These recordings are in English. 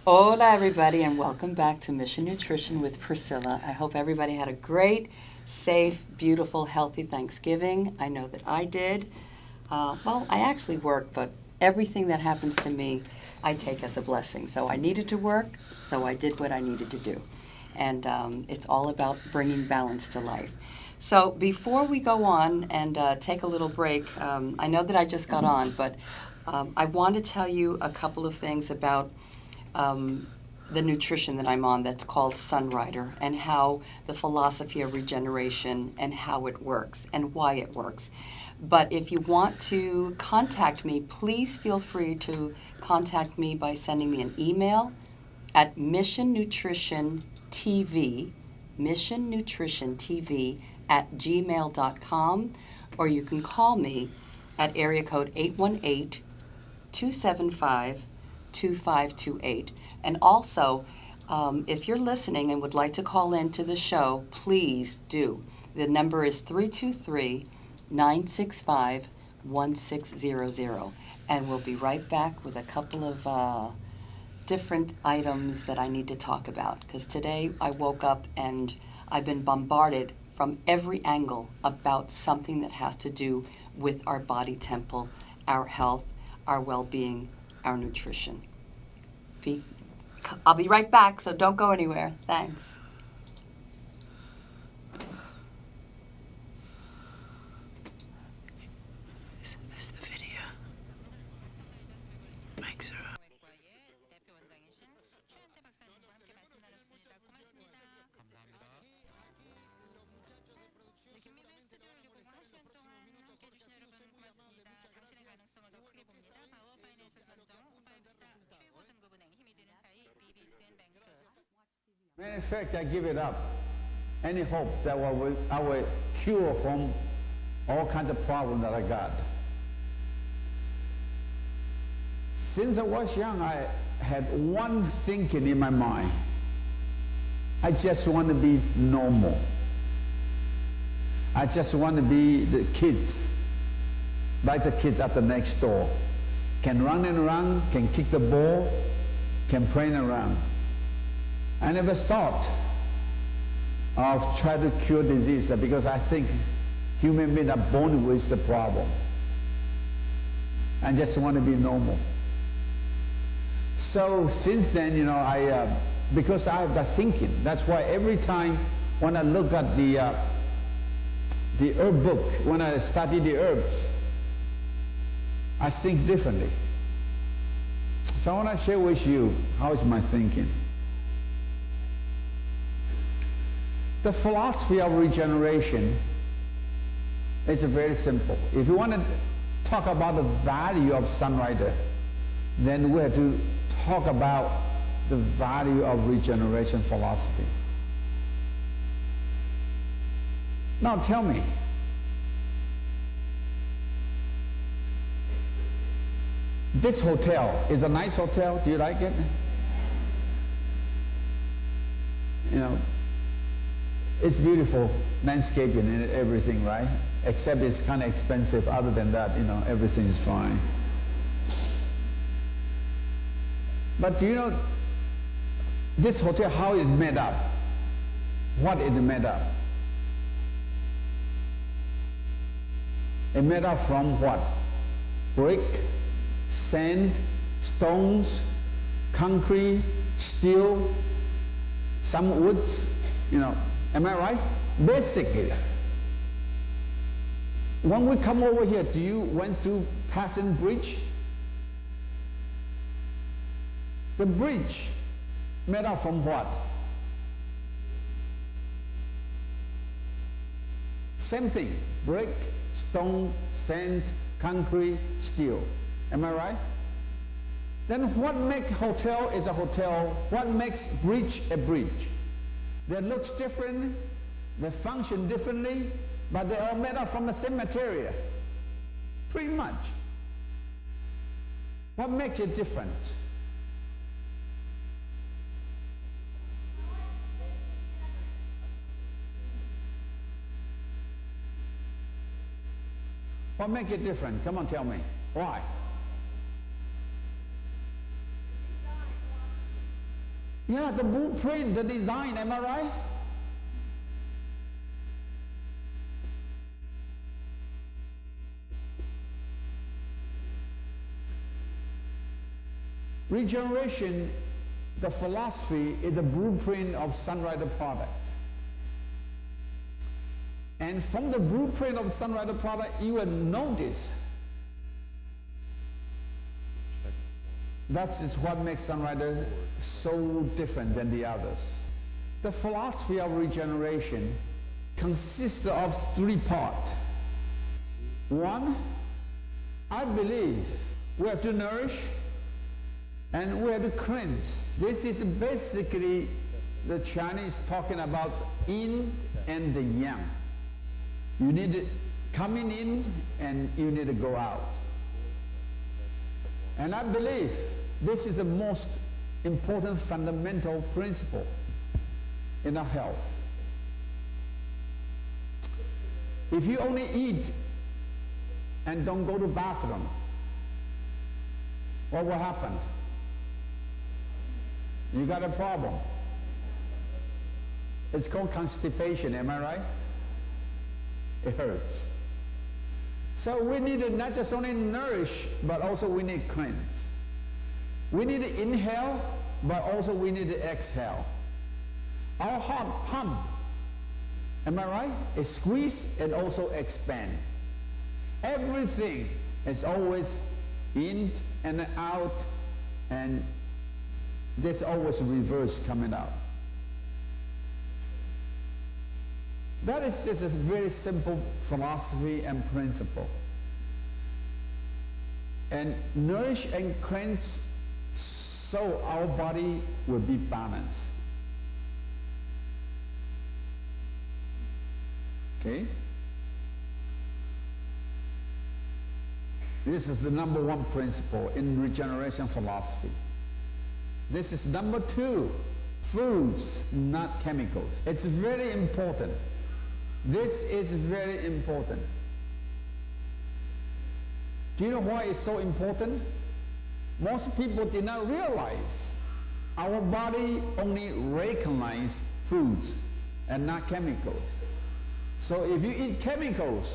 Hola, everybody, and welcome back to Mission Nutrition with Priscilla. I hope everybody had a great, safe, beautiful, healthy Thanksgiving. I know that I did. Well, I actually work, but everything that happens to me, I take as a blessing. So I needed to work, so I did what I needed to do. And it's all about bringing balance to life. So before we go on and take a little break, I know that I just got on, but I want to tell you a couple of things about the nutrition that I'm on that's called Sunrider, and how the philosophy of regeneration and how it works and why it works. But if you want to contact me, please feel free to contact me by sending me an email at missionnutritiontv @gmail.com, or you can call me at area code 818-275-2528. And also, if you're listening and would like to call in to the show, please do. The number is 323-965-1600. And we'll be right back with a couple of different items that I need to talk about. Because today I woke up and I've been bombarded from every angle about something that has to do with our body temple, our health, our well-being, our nutrition. I'll be right back, so don't go anywhere. Thanks. Is this the video? Mics are up. Matter of fact, I give it up. Any hope that I will cure from all kinds of problems that I got. Since I was young, I had one thinking in my mind. I just want to be normal. I just want to be the kids, like the kids at the next door. Can run and run, can kick the ball, can play around. I never thought of trying to cure disease because I think human beings are born with the problem. I just want to be normal. So since then, because I have that thinking, that's why every time when I look at the herb book, when I study the herbs, I think differently. So I want to share with you how is my thinking. The philosophy of regeneration is very simple. If you want to talk about the value of Sunrider, then we have to talk about the value of regeneration philosophy. Now tell me, this hotel is a nice hotel. Do you like it? It's beautiful landscaping and everything, right? Except it's kind of expensive. Other than that, everything is fine. But do you know this hotel, how it's made up? What is it made up? It's made up from what? Brick, sand, stones, concrete, steel, some woods, Am I right? Basically. When we come over here, do you went through Passing Bridge? The bridge made up from what? Same thing. Brick, stone, sand, concrete, steel. Am I right? Then what makes hotel is a hotel? What makes bridge a bridge? They look different, they function differently, but they're all made up from the same material. Pretty much. What makes it different? What makes it different? Come on, tell me. Why? Yeah, the blueprint, the design, am I right? Regeneration, the philosophy, is a blueprint of Sunrider product. And from the blueprint of Sunrider product, you will notice that is what makes Sunrider so different than the others. The philosophy of regeneration consists of 3 parts. 1, I believe we have to nourish and we have to cleanse. This is basically the Chinese talking about yin and the yang. You need to come in and you need to go out. And I believe this is the most important fundamental principle in our health. If you only eat and don't go to the bathroom, what will happen? You got a problem. It's called constipation, am I right? It hurts. So we need to not just only nourish, but also we need cleanse. We need to inhale, but also we need to exhale. Our heart pump, am I right? It squeeze and also expand. Everything is always in and out, and there's always reverse coming out. That is just a very simple philosophy and principle. And nourish and cleanse so our body will be balanced. Okay? This is the number 1 principle in regeneration philosophy. This is number 2, foods, not chemicals. It's very important. This is very important. Do you know why it's so important? Most people did not realize our body only recognizes foods and not chemicals. So if you eat chemicals,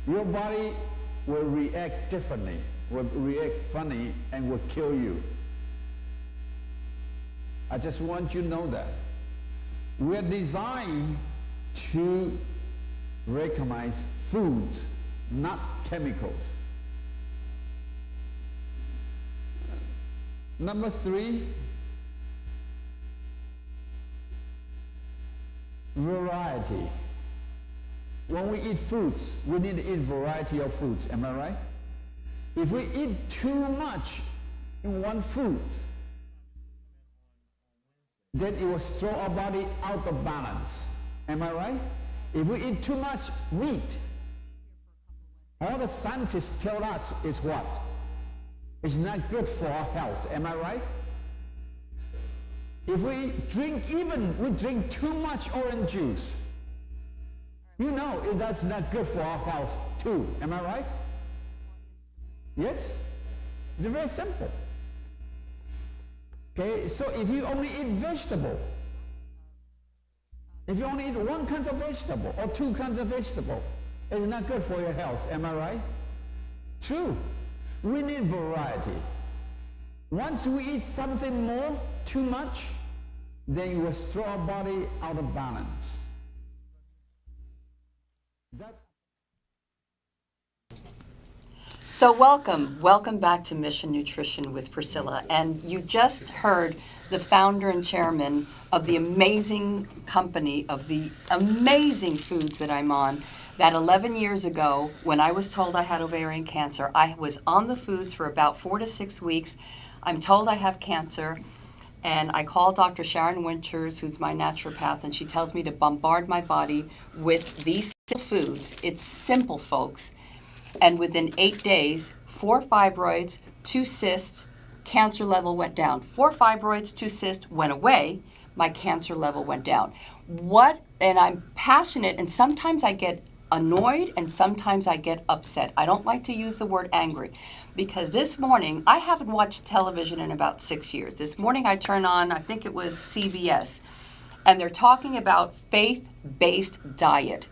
your body will react differently, will react funny, and will kill you. I just want you to know that. We're designed to recognize foods, not chemicals. Number 3, variety. When we eat foods, we need to eat variety of foods, am I right? If we eat too much in one food, then it will throw our body out of balance. Am I right? If we eat too much meat, all the scientists tell us is what? It's not good for our health. Am I right? If we drink too much orange juice, you know that's not good for our health too. Am I right? Yes? It's very simple. Okay, so if you only eat vegetable, if you only eat 1 kind of vegetable or 2 kinds of vegetable, it's not good for your health. Am I right? True. We need variety. Once we eat something more, too much, then you will throw our body out of balance. So welcome back to Mission Nutrition with Priscilla. And you just heard the founder and chairman of the amazing company, of the amazing foods that I'm on, that 11 years ago, when I was told I had ovarian cancer, I was on the foods for about 4 to 6 weeks. I'm told I have cancer, and I call Dr. Sharon Winters, who's my naturopath, and she tells me to bombard my body with these foods. It's simple, folks. And within 8 days, 4 fibroids, 2 cysts, cancer level went down. 4 fibroids, 2 cysts went away. My cancer level went down. And I'm passionate, and sometimes I get annoyed and sometimes I get upset. I don't like to use the word angry because this morning, I haven't watched television in about 6 years. This morning I turned on, I think it was CBS, and they're talking about faith-based diet.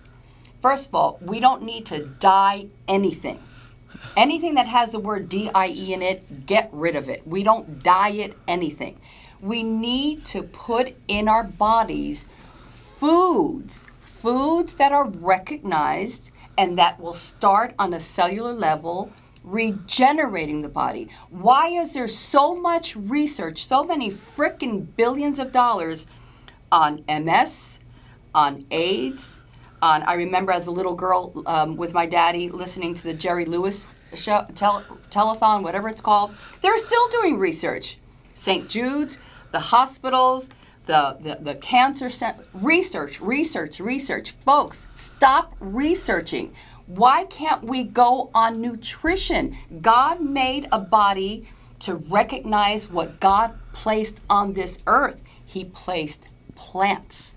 First of all, we don't need to dye anything. Anything that has the word D-I-E in it, get rid of it. We don't diet anything. We need to put in our bodies foods that are recognized and that will start on a cellular level regenerating the body. Why is there so much research, so many frickin' billions of dollars on MS, on AIDS, I remember as a little girl with my daddy listening to the Jerry Lewis show, telethon, whatever it's called. They're still doing research. St. Jude's, the hospitals, the cancer center. Research. Folks, stop researching. Why can't we go on nutrition? God made a body to recognize what God placed on this earth. He placed plants.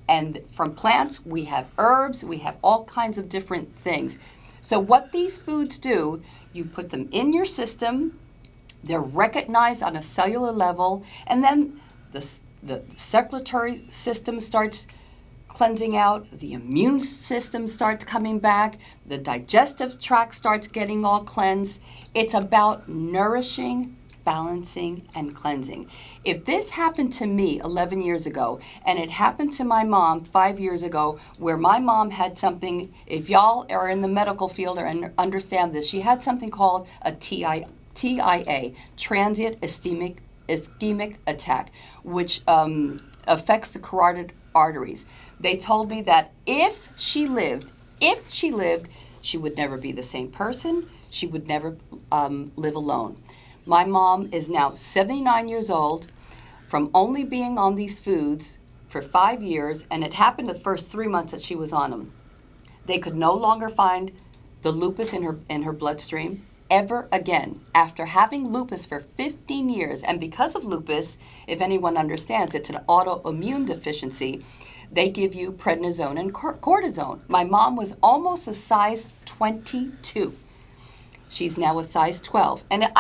And from plants, we have herbs, we have all kinds of different things. So what these foods do, you put them in your system, they're recognized on a cellular level, and then the circulatory system starts cleansing out, the immune system starts coming back, the digestive tract starts getting all cleansed. It's about nourishing, balancing, and cleansing. If this happened to me 11 years ago, and it happened to my mom 5 years ago, where my mom had something, if y'all are in the medical field or understand this, she had something called a TIA, transient ischemic attack, which affects the carotid arteries. They told me that if she lived, she would never be the same person. She would never live alone. My mom is now 79 years old from only being on these foods for 5 years, and it happened the first 3 months that she was on them. They could no longer find the lupus in her bloodstream ever again. After having lupus for 15 years, and because of lupus, if anyone understands, it's an autoimmune deficiency, they give you prednisone and cortisone. My mom was almost a size 22. She's now a size 12. And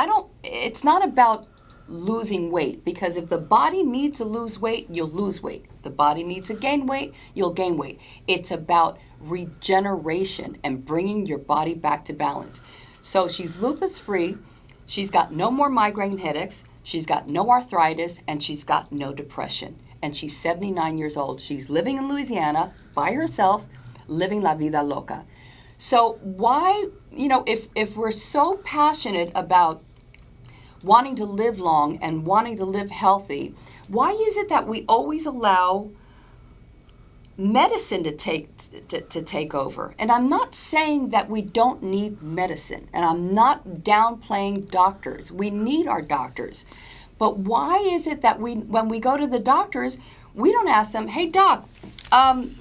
it's not about losing weight, because if the body needs to lose weight, you'll lose weight. The body needs to gain weight, you'll gain weight. It's about regeneration and bringing your body back to balance. So she's lupus free, she's got no more migraine headaches, she's got no arthritis, and she's got no depression. And she's 79 years old. She's living in Louisiana by herself, living la vida loca. So why, if we're so passionate about wanting to live long and wanting to live healthy, why is it that we always allow medicine to take over? And I'm not saying that we don't need medicine, and I'm not downplaying doctors. We need our doctors. But why is it that when we go to the doctors, we don't ask them, hey doc,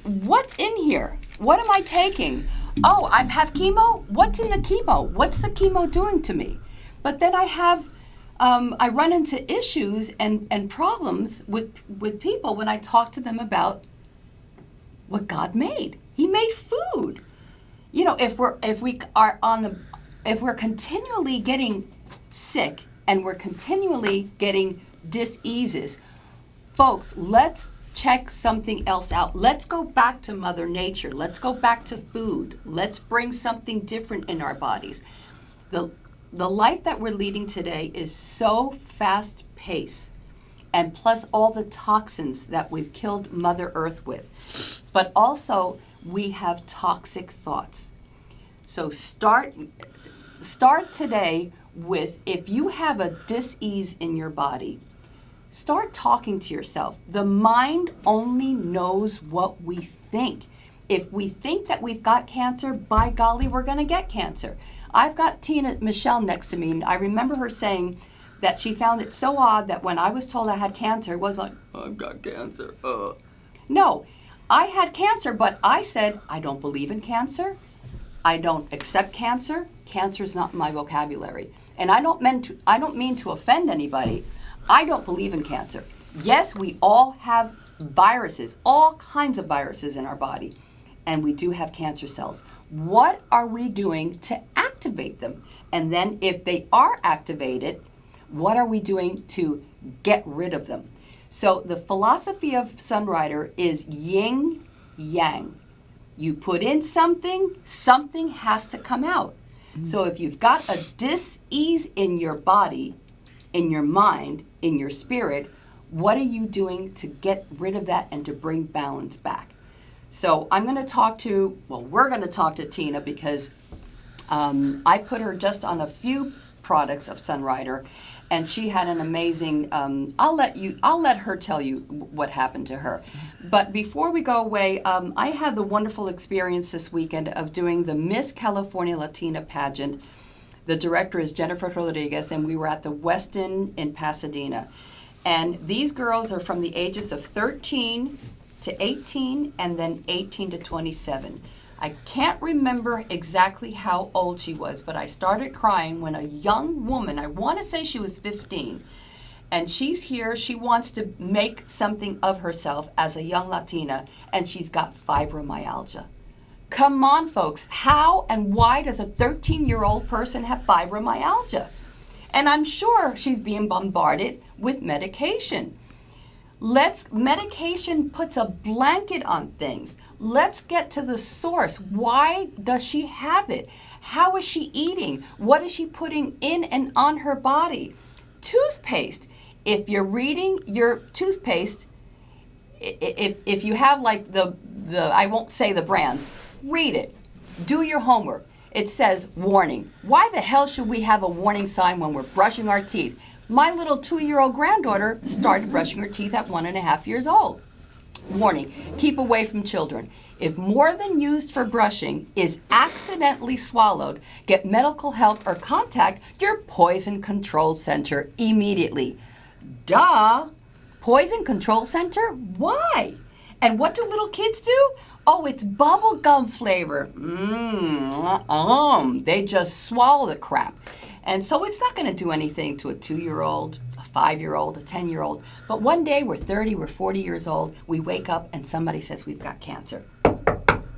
what's in here? What am I taking? Oh, I have chemo? What's in the chemo? What's the chemo doing to me? But then I run into issues and problems with people when I talk to them about what God made. He made food. If we're continually getting sick and we're continually getting diseases, folks, let's check something else out. Let's go back to Mother Nature. Let's go back to food. Let's bring something different in our bodies. The life that we're leading today is so fast-paced, and plus all the toxins that we've killed Mother Earth with. But also, we have toxic thoughts. So start today with, if you have a dis-ease in your body, start talking to yourself. The mind only knows what we think. If we think that we've got cancer, by golly, we're going to get cancer. I've got Tina Michelle next to me, and I remember her saying that she found it so odd that when I was told I had cancer, it was like, I've got cancer. No, I had cancer, but I said, I don't believe in cancer. I don't accept cancer. Cancer is not my vocabulary. And I don't mean to offend anybody. I don't believe in cancer. Yes, we all have viruses, all kinds of viruses in our body. and we do have cancer cells. What are we doing to activate them? And then if they are activated, what are we doing to get rid of them? So the philosophy of Sunrider is yin yang. You put in something, something has to come out. So if you've got a dis-ease in your body, in your mind, in your spirit, what are you doing to get rid of that and to bring balance back? So we're going to talk to Tina, because I put her just on a few products of Sunrider, and she had an amazing, I'll let her tell you what happened to her. But before we go away, I had the wonderful experience this weekend of doing the Miss California Latina pageant. The director is Jennifer Rodriguez, and we were at the Westin in Pasadena. And these girls are from the ages of 13 to 18 and then 18 to 27. I can't remember exactly how old she was, but I started crying when a young woman, I want to say she was 15, and she's here, she wants to make something of herself as a young Latina, and she's got fibromyalgia. Come on, folks, how and why does a 13-year-old person have fibromyalgia? And I'm sure she's being bombarded with medication. Medication puts a blanket on things. Let's get to the source. Why does she have it? How is she eating? What is she putting in and on her body? Toothpaste. If you're reading your toothpaste, if you have like the I won't say the brands, read it. Do your homework. It says warning. Why the hell should we have a warning sign when we're brushing our teeth? My little 2-year-old granddaughter started brushing her teeth at 1.5 years old. Warning, keep away from children. If more than used for brushing is accidentally swallowed, get medical help or contact your poison control center immediately. Duh! Poison control center? Why? And what do little kids do? Oh, it's bubble gum flavor. They just swallow the crap. And so it's not going to do anything to a 2-year-old, a 5-year-old, a 10-year-old. But one day we're 30, we're 40 years old, we wake up and somebody says we've got cancer.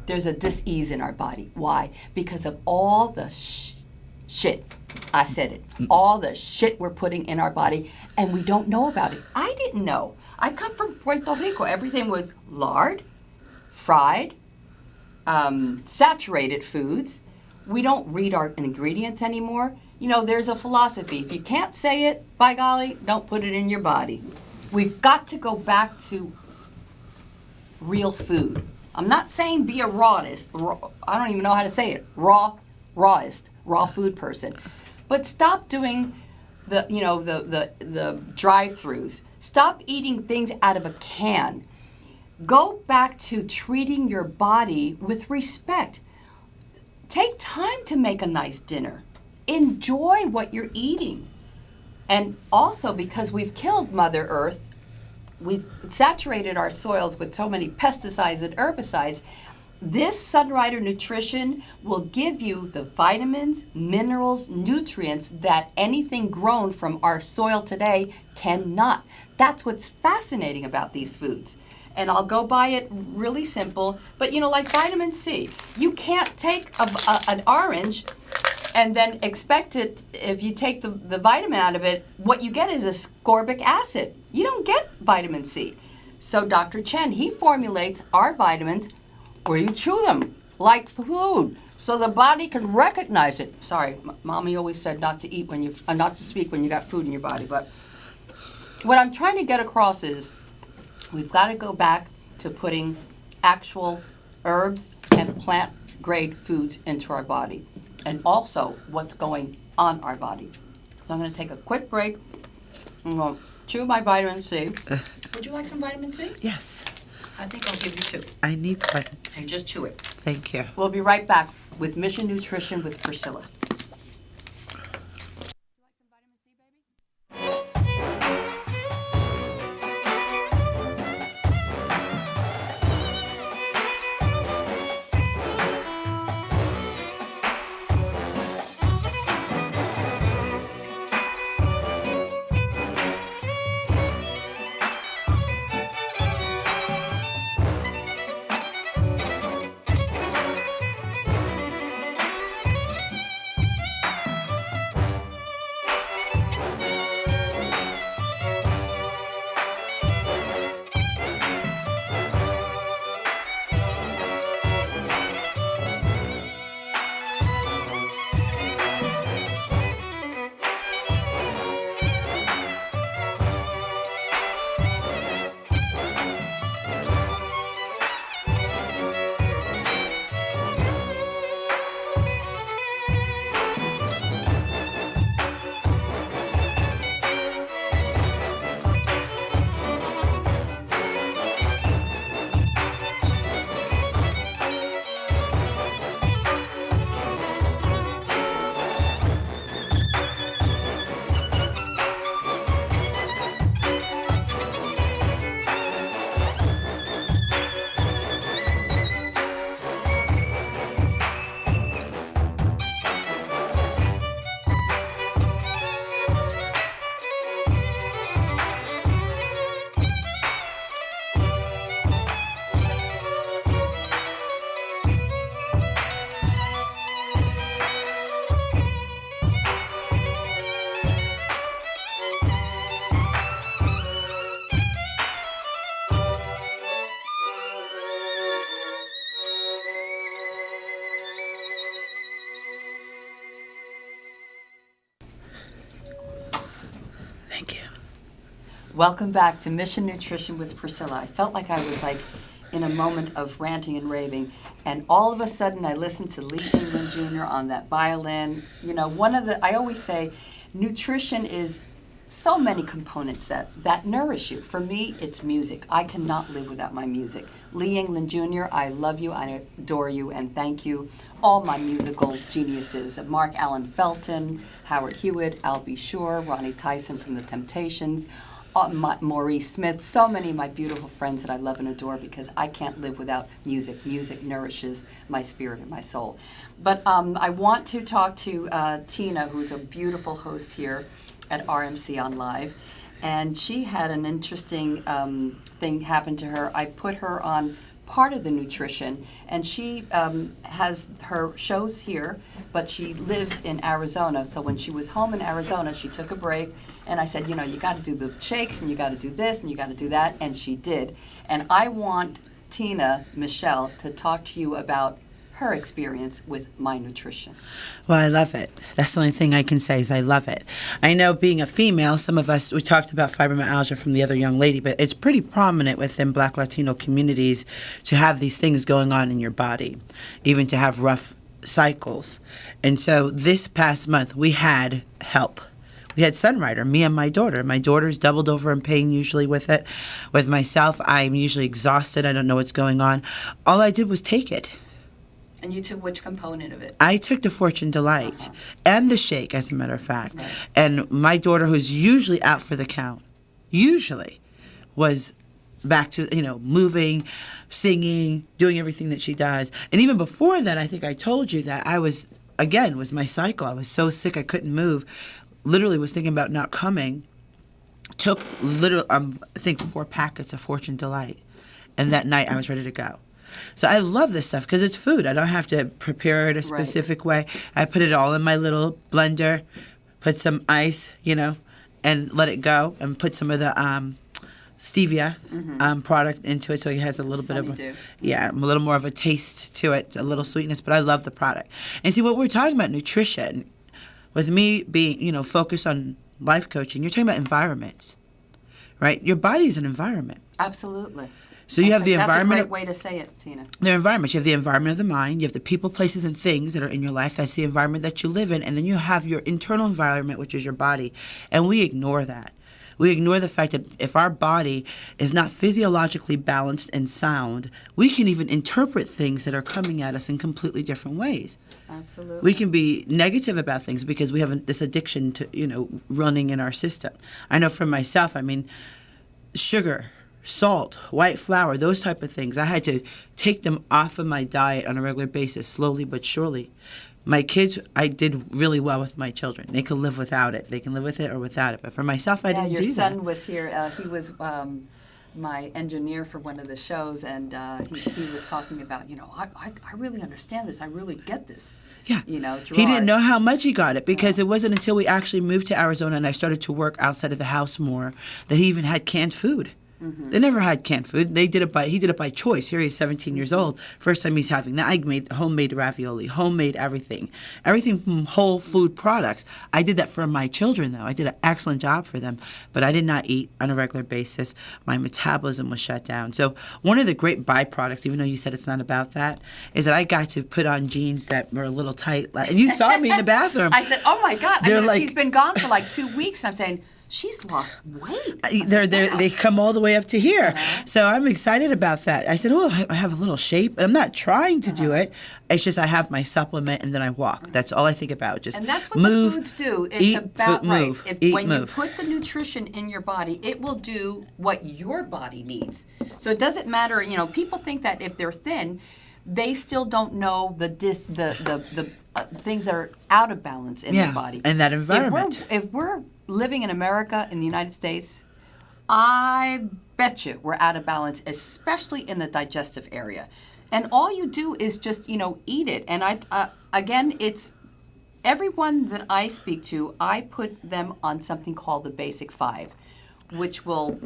There's a dis-ease in our body. Why? Because of all the shit. I said it. All the shit we're putting in our body, and we don't know about it. I didn't know. I come from Puerto Rico. Everything was lard, fried, saturated foods. We don't read our ingredients anymore. You know, there's a philosophy. If you can't say it, by golly, don't put it in your body. We've got to go back to real food. I'm not saying be a rawest. I don't even know how to say it. Rawest, raw food person. But stop doing the drive-throughs. Stop eating things out of a can. Go back to treating your body with respect. Take time to make a nice dinner. Enjoy what you're eating. And also, because we've killed Mother Earth, we've saturated our soils with so many pesticides and herbicides, this Sunrider nutrition will give you the vitamins, minerals, nutrients that anything grown from our soil today cannot. That's what's fascinating about these foods. And I'll go by it really simple, but like vitamin C. You can't take an orange and then expect it, if you take the vitamin out of it, what you get is ascorbic acid. You don't get vitamin C. So Dr. Chen, he formulates our vitamins where you chew them like food, so the body can recognize it. Sorry, Mommy always said not to eat when not to speak when you got food in your body. But what I'm trying to get across is we've got to go back to putting actual herbs and plant-grade foods into our body, and also what's going on our body. So I'm going to take a quick break. I'm going to chew my vitamin C. Would you like some vitamin C? Yes, I think I'll give you 2. I need vitamin C. And just chew it. Thank you. We'll be right back with Mission Nutrition with Priscilla. Thank you. Welcome back to Mission Nutrition with Priscilla. I felt like I was in a moment of ranting and raving, and all of a sudden I listened to Lee England Jr. on that violin. You know, I always say, nutrition is so many components that nourish you. For me, it's music. I cannot live without my music. Lee England Jr., I love you, I adore you, and thank you. All my musical geniuses, Mark Allen Felton, Howard Hewitt, Al B. Shore, Ronnie Tyson from The Temptations, Maurice Smith, so many of my beautiful friends that I love and adore, because I can't live without music. Music nourishes my spirit and my soul. But I want to talk to Tina, who's a beautiful host here at RMC on Live, and she had an interesting thing happen to her. I put her on part of the nutrition, and she has her shows here, but she lives in Arizona. So when she was home in Arizona, she took a break, and I said, you know, you got to do the shakes, and you got to do this, and you got to do that, and she did. And I want Tina Michelle to talk to you about her experience with my nutrition. Well, I love it. That's the only thing I can say is I love it. I know being a female, some of us, we talked about fibromyalgia from the other young lady, but it's pretty prominent within Black Latino communities to have these things going on in your body, even to have rough cycles. And so this past month, we had help. We had Sunrider, me and my daughter. My daughter's doubled over in pain usually with it. With myself, I'm usually exhausted. I don't know what's going on. All I did was take it. And you took which component of it? I took the Fortune Delight and the shake, as a matter of fact. Right. And my daughter, who's usually out for the count, was back to, moving, singing, doing everything that she does. And even before that, I think I told you that I was my cycle. I was so sick I couldn't move. Literally was thinking about not coming. Took I think 4 packets of Fortune Delight. And that night I was ready to go. So I love this stuff because it's food. I don't have to prepare it a specific way. I put it all in my little blender, put some ice, and let it go, and put some of the stevia product into it, so it has a little bit of a little more of a taste to it, a little sweetness. But I love the product. And see, what we're talking about nutrition, with me being focused on life coaching, you're talking about environments, right? Your body is an environment. Absolutely. So you have the environment. That's a great way to say it, Tina. The environment. You have the environment of the mind. You have the people, places, and things that are in your life. That's the environment that you live in. And then you have your internal environment, which is your body. And we ignore that. We ignore the fact that if our body is not physiologically balanced and sound, we can even interpret things that are coming at us in completely different ways. Absolutely. We can be negative about things because we have this addiction to, running in our system. I know for myself, sugar, salt, white flour, those type of things. I had to take them off of my diet on a regular basis, slowly but surely. My kids, I did really well with my children. They could live without it. They can live with it or without it. But for myself, I didn't do that. Your son was here. He was my engineer for one of the shows, and he was talking about, I really understand this. I really get this. Yeah. Gerard. He didn't know how much he got it because it wasn't until we actually moved to Arizona and I started to work outside of the house more that he even had canned food. They never had canned food. He did it by choice. Here he's 17 years old. First time he's having that. I made homemade ravioli, homemade everything from whole food products. I did that for my children, though. I did an excellent job for them, but I did not eat on a regular basis. My metabolism was shut down. So one of the great byproducts, even though you said it's not about that, is that I got to put on jeans that were a little tight. And you saw me in the bathroom. I said, oh my God. She's been gone for like 2 weeks, and I'm saying, she's lost weight. They come all the way up to here. So I'm excited about that. I said, I have a little shape. And I'm not trying to do it. It's just I have my supplement and then I walk. That's all I think about. Just and that's what move, the foods do. It's eat, about move, when you put the nutrition in your body, it will do what your body needs. So it doesn't matter. People think that if they're thin, they still don't know the things that are out of balance in their body. And that environment. If we're living in America, in the United States, I bet you we're out of balance, especially in the digestive area. And all you do is just, eat it. And again, it's everyone that I speak to, I put them on something called the Basic 5, which will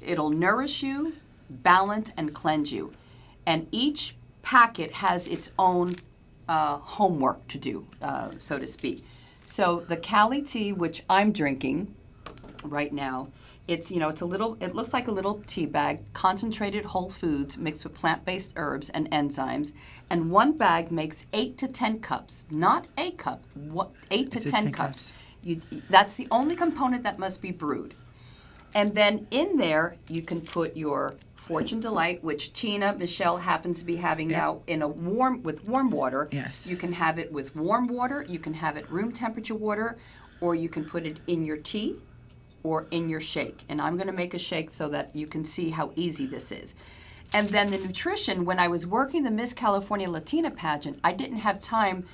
it'll nourish you, balance, and cleanse you. And each packet has its own homework to do, so to speak. So the Cali tea, which I'm drinking right now, it's it's a little. It looks like a little tea bag, concentrated whole foods mixed with plant-based herbs and enzymes, and one bag makes 8 to 10 cups, not a cup, 8 to 10 cups. That's the only component that must be brewed, and then in there you can put your Fortune Delight, which Michelle happens to be having now with warm water. Yes. You can have it with warm water. You can have it room temperature water, or you can put it in your tea or in your shake. And I'm going to make a shake so that you can see how easy this is. And then the nutrition, when I was working the Miss California Latina pageant, I didn't have time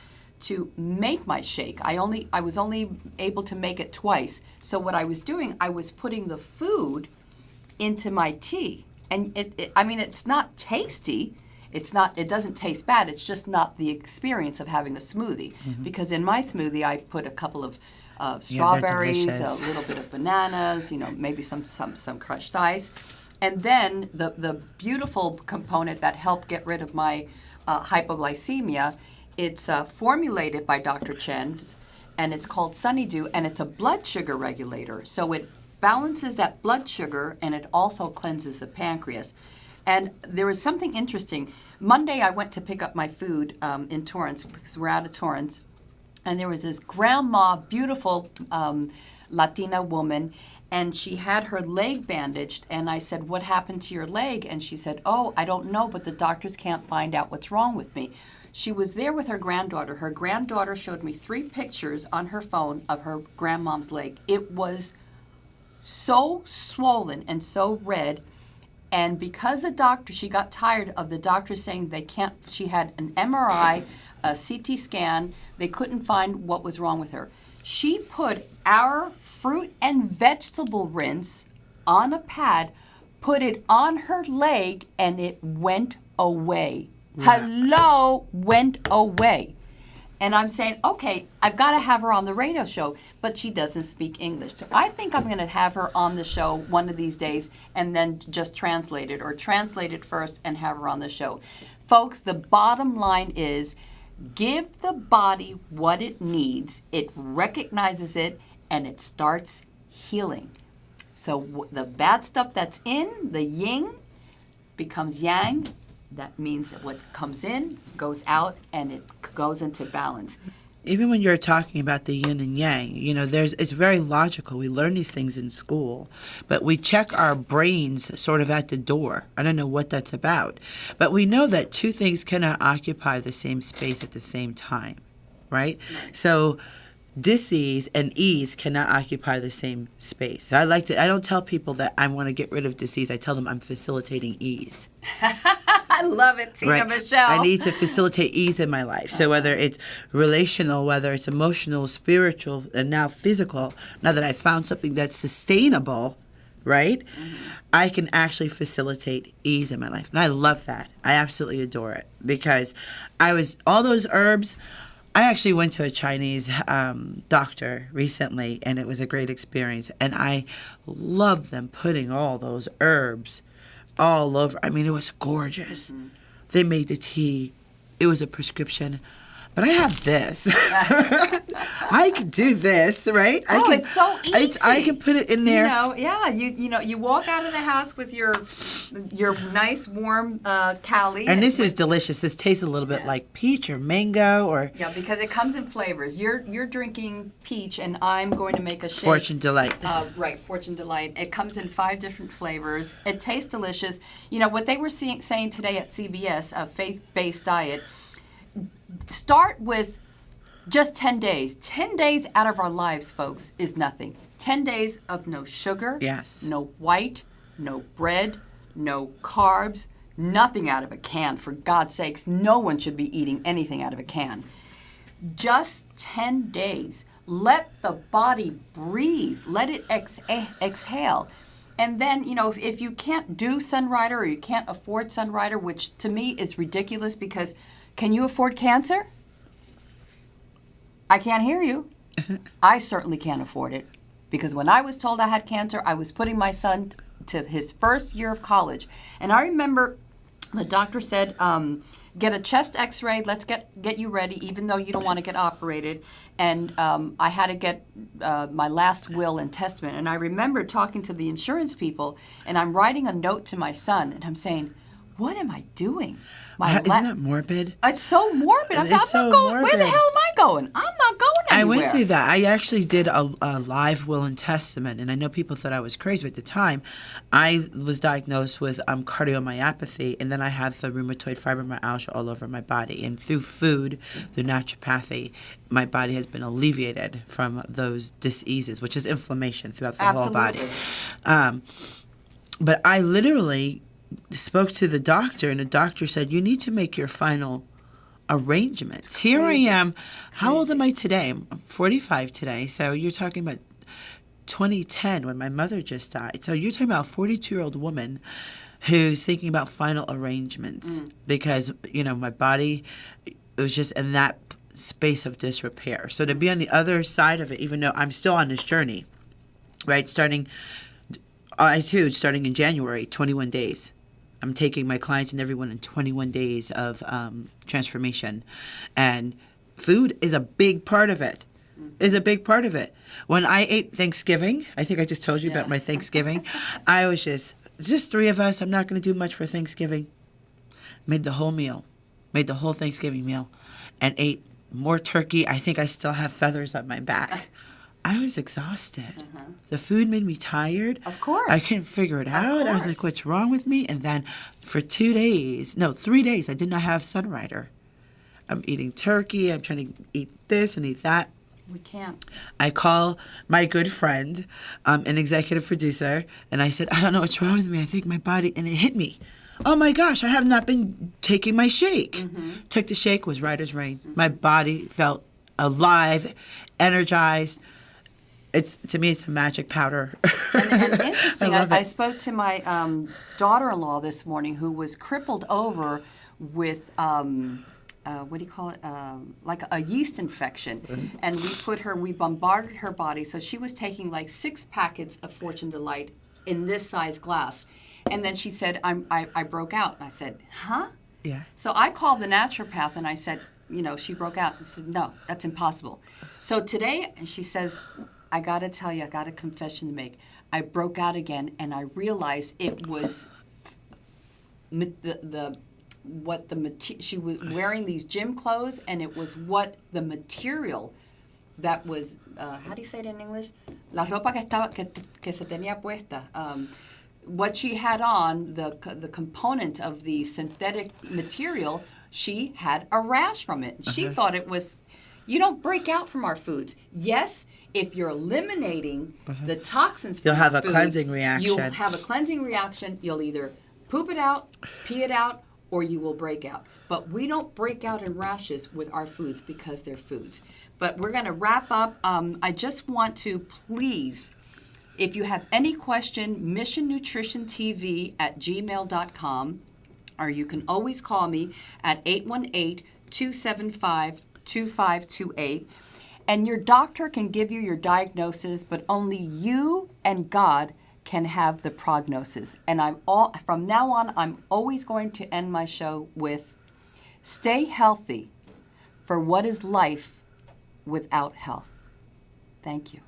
to make my shake. I was only able to make it twice. So what I was doing, I was putting the food into my tea. And it's not tasty. It doesn't taste bad. It's just not the experience of having a smoothie. Because in my smoothie, I put a couple of strawberries, a little bit of bananas, maybe some crushed ice. And then the beautiful component that helped get rid of my hypoglycemia, it's formulated by Dr. Chen, and it's called Sunny Dew, and it's a blood sugar regulator. So it balances that blood sugar, and it also cleanses the pancreas. And there was something interesting. Monday, I went to pick up my food in Torrance, because we're out of Torrance. And there was this grandma, beautiful Latina woman, and she had her leg bandaged. And I said, "What happened to your leg?" And she said, "Oh, I don't know, but the doctors can't find out what's wrong with me." She was there with her granddaughter. Her granddaughter showed me 3 pictures on her phone of her grandmom's leg. It was so swollen and so red. And because she got tired of the doctor saying she had an MRI, a CT scan, they couldn't find what was wrong with her. She put our fruit and vegetable rinse on a pad, put it on her leg, and it went away. Wow. Hello, went away. And I'm saying, okay, I've got to have her on the radio show, but she doesn't speak English. So I think I'm going to have her on the show one of these days and then just translate it, or translate it first and have her on the show. Folks, the bottom line is, give the body what it needs. It recognizes it, and it starts healing. So the bad stuff that's in, the yin, becomes yang. That means that what comes in goes out, and it goes into balance. Even when you're talking about the yin and yang, it's very logical. We learn these things in school, but we check our brains sort of at the door. I don't know what that's about, but we know that 2 things cannot occupy the same space at the same time, right? So dis-ease and ease cannot occupy the same space. So I don't tell people that I want to get rid of dis-ease. I tell them I'm facilitating ease. I love it, Tina Michelle. I need to facilitate ease in my life. So whether it's relational, whether it's emotional, spiritual, and now physical, now that I found something that's sustainable, right, I can actually facilitate ease in my life. And I love that. I absolutely adore it, because all those herbs. I actually went to a Chinese doctor recently, and it was a great experience. And I love them putting all those herbs all over. I mean, it was gorgeous. Mm-hmm. They made the tea. It was a prescription. But I have this. I can do this, right? It's so easy. I can put it in there. You walk out of the house with your nice warm Cali. And this is delicious. This tastes a little bit like peach or mango or. Yeah, because it comes in flavors. You're drinking peach, and I'm going to make a shake. Fortune Delight. Right, Fortune Delight. It comes in 5 different flavors. It tastes delicious. What they were saying today at CBS, a faith-based diet. Start with just 10 days. 10 days out of our lives, folks, is nothing. 10 days of no sugar, yes, no white, no bread, no carbs, nothing out of a can. For God's sakes, no one should be eating anything out of a can. Just 10 days. Let the body breathe. Let it exhale. And then, if you can't do Sunrider, or you can't afford Sunrider, which to me is ridiculous, because can you afford cancer? I can't hear you. I certainly can't afford it, because when I was told I had cancer, I was putting my son to his first year of college. And I remember the doctor said, get a chest x-ray. Let's get you ready, even though you don't want to get operated. And I had to get my last will and testament. And I remember talking to the insurance people, and I'm writing a note to my son, and I'm saying, what am I doing? Isn't that morbid? It's so morbid. I'm It's not so going. Where the morbid. hell am I going? I'm not going anywhere. I went through that. I actually did a live will and testament, and I know people thought I was crazy, but at the time, I was diagnosed with cardiomyopathy, and then I had the rheumatoid fibromyalgia all over my body. And through food, through naturopathy, my body has been alleviated from those diseases, which is inflammation throughout the whole body. But I literally spoke to the doctor, and the doctor said, you need to make your final arrangements. Here I am. How old am I today? I'm 45 today. So you're talking about 2010 when my mother just died. So you're talking about a 42-year-old woman who's thinking about final arrangements because, my body was just in that space of disrepair. So to be on the other side of it, even though I'm still on this journey, right, starting in January, 21 days. I'm taking my clients and everyone in 21 days of transformation. And food is a big part of it. When I ate Thanksgiving, I think I just told you about my Thanksgiving, I was it's just 3 of us. I'm not going to do much for Thanksgiving. Made the whole Thanksgiving meal, and ate more turkey. I think I still have feathers on my back. I was exhausted. The food made me tired. Of course. I couldn't figure it out. I was like, what's wrong with me? And then for 3 days, I did not have Sunrider. I'm eating turkey. I'm trying to eat this and eat that. We can't. I call my good friend, an executive producer, and I said, I don't know what's wrong with me. I think my body, and it hit me. Oh my gosh, I have not been taking my shake. Took the shake, was right as rain. My body felt alive, energized. To me, it's a magic powder. And interesting, I spoke to my daughter-in-law this morning who was crippled over with, what do you call it, like a yeast infection. And we bombarded her body. So she was taking like 6 packets of Fortune Delight in this size glass. And then she said, I broke out. And I said, huh? Yeah. So I called the naturopath and I said, she broke out. I said, no, that's impossible. So today, she says, I got to tell you, I got a confession to make. I broke out again, and I realized it was she was wearing these gym clothes, and it was what the material that was, how do you say it in English? La ropa que se tenía puesta. What she had on, the component of the synthetic material, she had a rash from it. She thought it was. You don't break out from our foods. Yes, if you're eliminating the toxins from you'll have the a food, cleansing reaction. You'll have a cleansing reaction. You'll either poop it out, pee it out, or you will break out. But we don't break out in rashes with our foods because they're foods. But we're going to wrap up. I just want to please, if you have any question, missionnutritiontv@gmail.com, or you can always call me at 818-275-2528, and your doctor can give you your diagnosis, but only you and God can have the prognosis. And from now on, I'm always going to end my show with, stay healthy, for what is life without health? Thank you.